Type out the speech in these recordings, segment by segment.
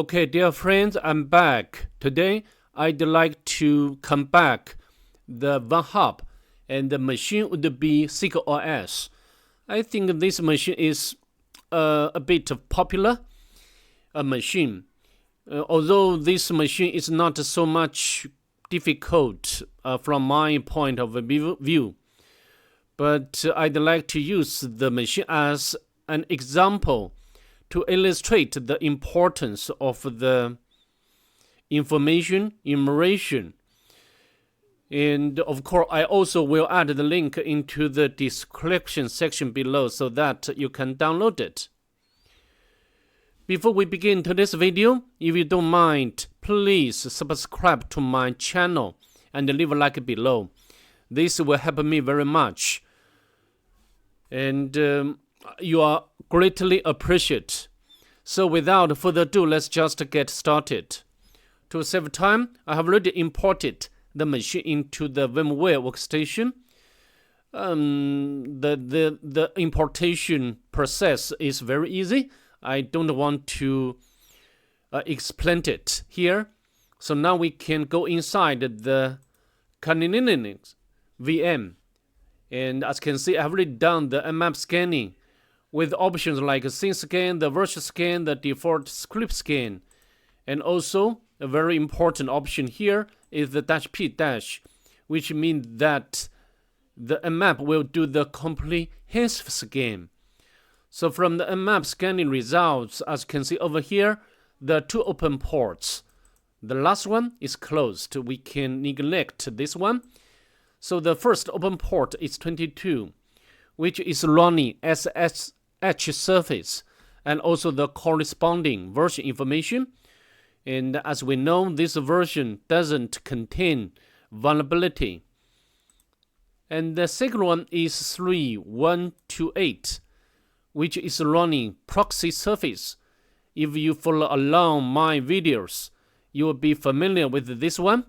Okay, dear friends, I'm back. Today, I'd like to come back the Vulnhub, and the machine would be SickOS. I think this machine is a bit popular machine. Although this machine is not so much difficult from my point of view, but I'd like to use the machine as an example to illustrate the importance of the information enumeration. And of course, I also will add the link into the description section below so that you can download it. Before we begin today's video, if you don't mind, please subscribe to my channel and leave a like below. This will help me very much. And you are greatly appreciated. So without further ado, let's just get started. To save time, I have already imported the machine into the VMware workstation. The importation process is very easy. I don't want to explain it here. So now we can go inside the Reconnaissance VM. And as you can see, I've already done the nmap scanning with options like scene scan, the virtual scan, the default script scan. And also, a very important option here is the -p-, which means that the nmap will do the comprehensive scan. So from the nmap scanning results, as you can see over here, there are two open ports. The last one is closed. We can neglect this one. So the first open port is 22, which is running SSH service and also the corresponding version information. And as we know, this version doesn't contain vulnerability. And the second one is 3128, which is running proxy service. If you follow along my videos, you will be familiar with this one.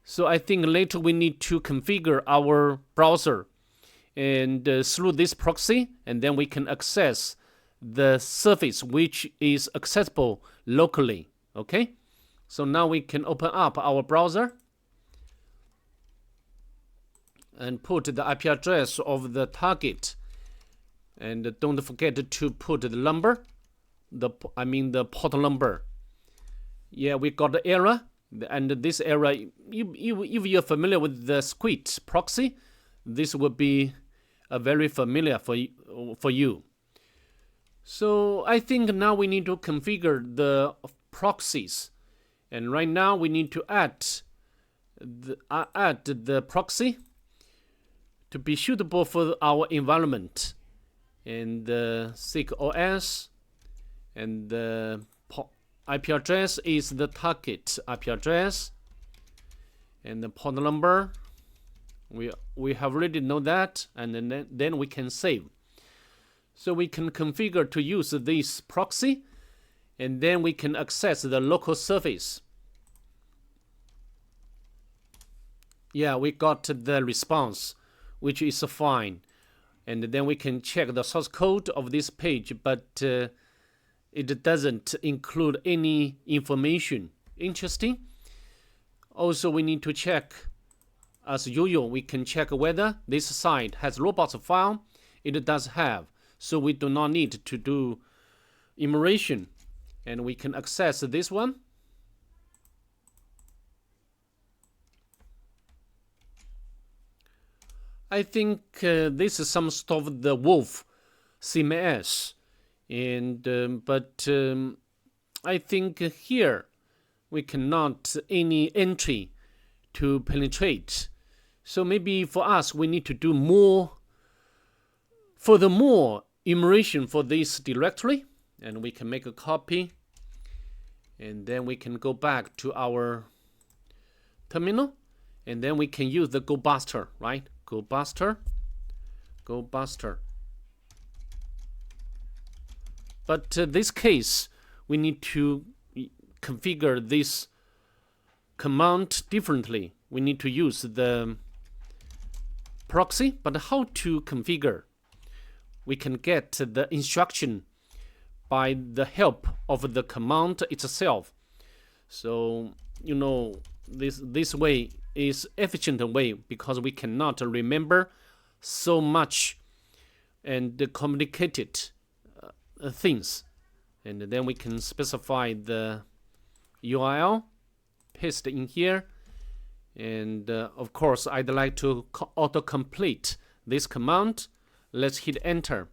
So I think later we need to configure our browser and through this proxy, and then we can access the service which is accessible locally. Okay, so now we can open up our browser and put the IP address of the target, and don't forget to put the number, the port number. Yeah, we got the error. And this error, if you're familiar with the Squid proxy, this will be very familiar for you. So I think now we need to configure the proxies. And right now we need to add the proxy to be suitable for our environment. And the SickOS and the IP address is the target IP address, and the port number we have already know that, and then we can save. So we can configure to use this proxy, and then we can access the local service. Yeah, we got the response, which is fine, and then we can check the source code of this page, but it doesn't include any information. Interesting. Also, we need to check, as usual, we can check whether this site has robots file. It does have, so we do not need to do enumeration. And we can access this one. I think this is some stuff of the Wolf CMS. And but I think here we cannot any entry to penetrate. So maybe for us we need to do more, furthermore enumeration for this directory, and we can make a copy, and then we can go back to our terminal, and then we can use the GoBuster, right? GoBuster. But this case, we need to configure this command differently. We need to use the proxy, but how to configure? We can get the instruction by the help of the command itself. So this way is efficient way because we cannot remember so much and complicated things. And then we can specify the URL, paste in here, and of course I'd like to autocomplete this command. Let's hit enter.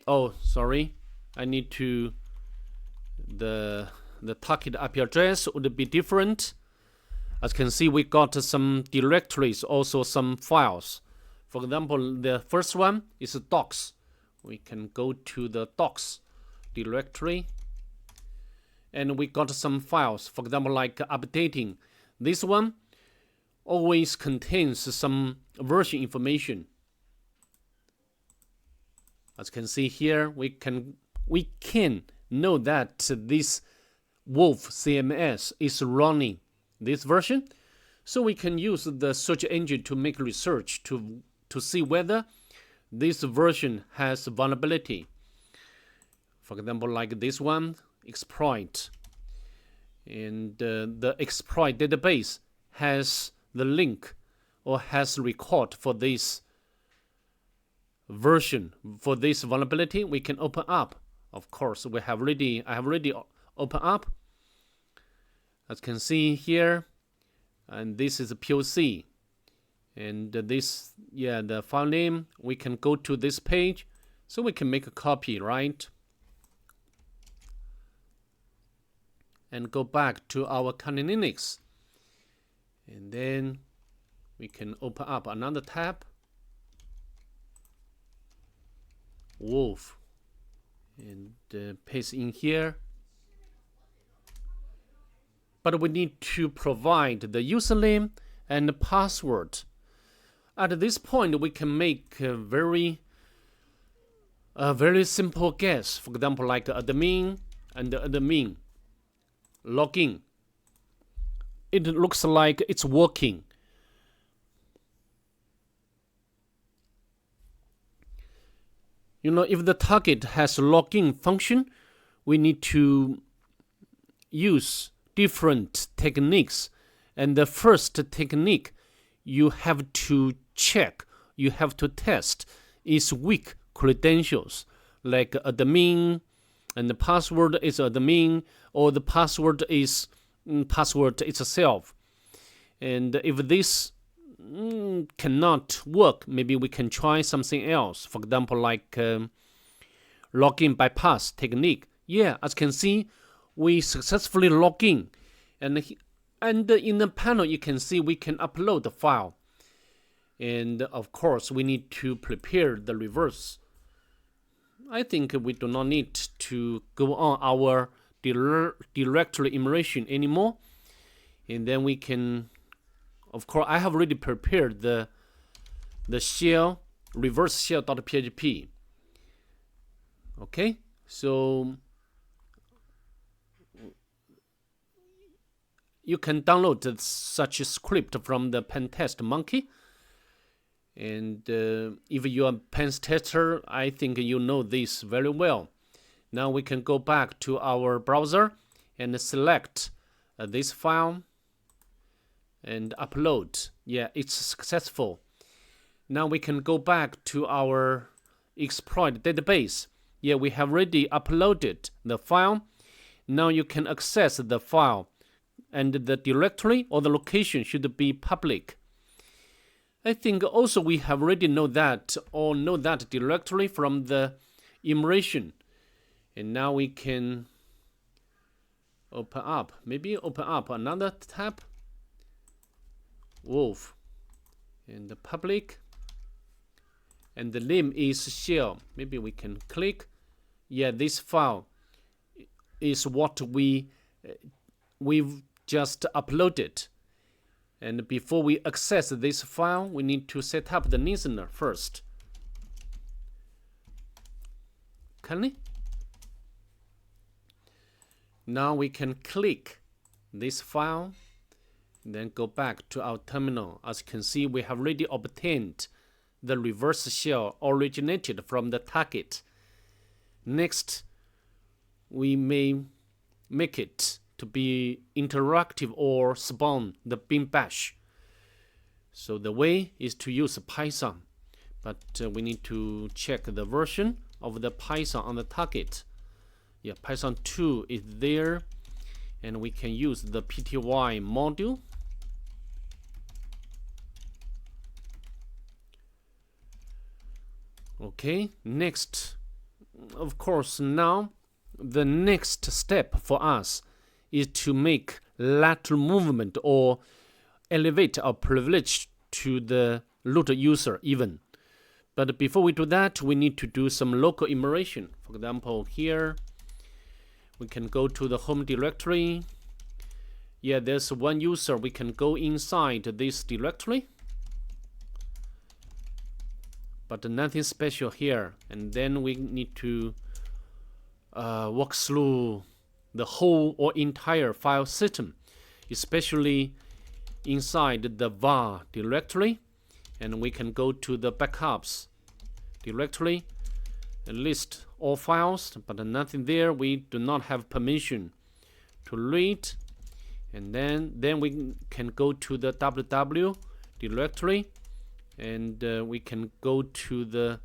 Oh, sorry, I need to the target IP address would be different. As you can see, we got some directories, also some files. For example, the first one is docs. We can go to the docs directory, and we got some files. For example, like updating. This one always contains some version information. As you can see here, we can know that this Wolf CMS is running this version, so we can use the search engine to make research to see whether this version has vulnerability. For example, like this one, exploit, and the exploit database has the link or has record for this version, for this vulnerability. We can open up. Of course, I have already opened up. As you can see here, and this is a POC, and this, the file name. We can go to this page, so we can make a copy, right? And go back to our Kali Linux, and then we can open up another tab, Wolf, and paste in here. But we need to provide the username and the password. At this point, we can make a very simple guess. For example, like admin and admin login. It looks like it's working. If the target has login function, we need to use different techniques. And the first technique you have to check, you have to test, is weak credentials, like admin, and the password is admin, or the password is password itself. And if this cannot work, maybe we can try something else. For example, like login bypass technique. Yeah, as you can see, we successfully log in, and in the panel you can see we can upload the file. And of course, we need to prepare the reverse. I think we do not need to go on our directory enumeration anymore. And then we can, of course, I have already prepared the shell, reverse shell.php. Okay, so you can download such a script from the Pentest monkey. And if you're a pen tester, I think you know this very well. Now we can go back to our browser and select this file and upload. Yeah, it's successful. Now we can go back to our exploit database. Yeah, we have already uploaded the file. Now you can access the file, and the directory or the location should be public. I think also we have already know that directory from the enumeration. And now we can open up another tab, Wolf, and the public, and the name is shell. Maybe we can click. Yeah, this file is what we've just uploaded. And before we access this file, we need to set up the listener first. Can Now we can click this file, and then go back to our terminal. As you can see, we have already obtained the reverse shell originated from the target. Next, we may make it to be interactive or spawn the bin bash. So the way is to use Python, but we need to check the version of the Python on the target. Yeah, Python 2 is there, and we can use the pty module. Okay, next, of course, now the next step for us is to make lateral movement or elevate our privilege to the root user even. But before we do that, we need to do some local enumeration. For example, here we can go to the home directory. Yeah, there's one user. We can go inside this directory, but nothing special here. And then we need to walk through the whole or entire file system, especially inside the var directory. And we can go to the backups directory and list all files, but nothing there. We do not have permission to read. And then we can go to the www directory, and we can go to the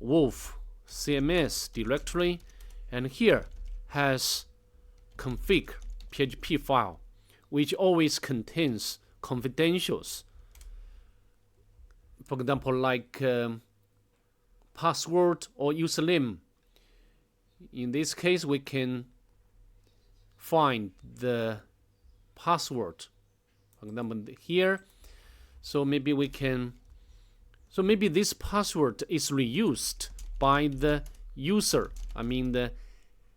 wolf cms directory, and here has config php file, which always contains confidentials. For example, like password or username. In this case, we can find the password, for example, here. So maybe we can, so maybe this password is reused by the user, I mean the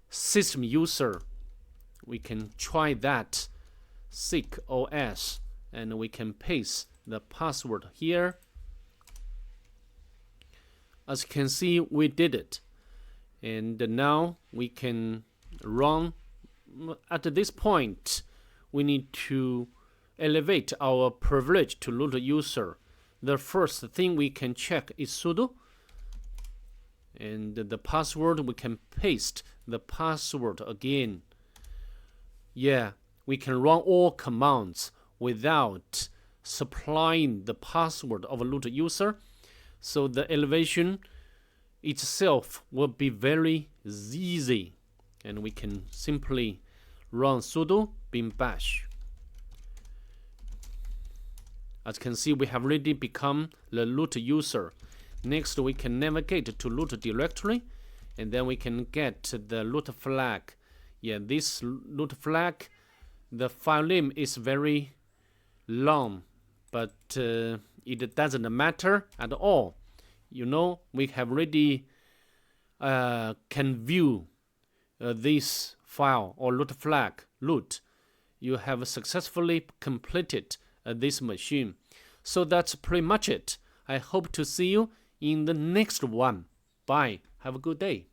system user. We can try that, SickOS, and we can paste the password here. As you can see, we did it. And now we can run. At this point, we need to elevate our privilege to root user. The first thing we can check is sudo. And the password, we can paste the password again. Yeah, we can run all commands without supplying the password of a root user. So the elevation itself will be very easy. And we can simply run sudo bin bash. As you can see, we have already become the root user. Next, we can navigate to root directory, and then we can get the root flag. Yeah, this root flag, the file name is very long, but it doesn't matter at all. You know, we have already can view this file or root flag root. You have successfully completed this machine. So that's pretty much it. I hope to see you in the next one. Bye. Have a good day.